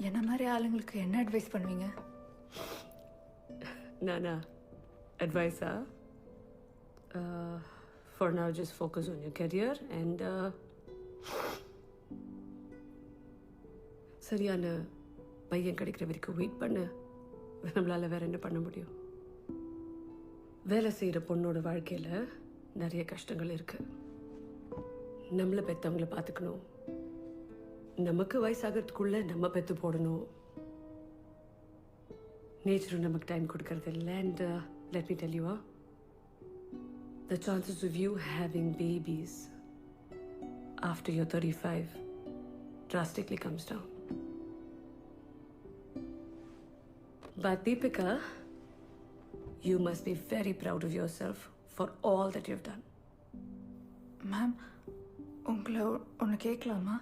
என்ன மாதிரி ஆளுங்களுக்கு என்ன அட்வைஸ் பண்ணுவீங்க? Nana, advice, for now, just focus on your career and சரியான பையன் கிடைக்கிற வரைக்கும் வெயிட் பண்ணு. நம்மளால வேற என்ன பண்ண முடியும்? வேலை செய்கிற பொண்ணோட வாழ்க்கையில் நிறைய கஷ்டங்கள் இருக்கு. நம்மளை பெற்றவங்கள பார்த்துக்கணும், நமக்கு வயசாகிறதுக்குள்ள நம்ம பெற்று போடணும். நேச்சரும் நமக்கு டைம் கொடுக்கறது இல்லை. And let me tell you, the chances of you having babies after you're 35 drastically comes down. But Deepika, you must be very proud of yourself for all that you've done. Ma'am, உங்களை ஒன்று கேட்கலாமா?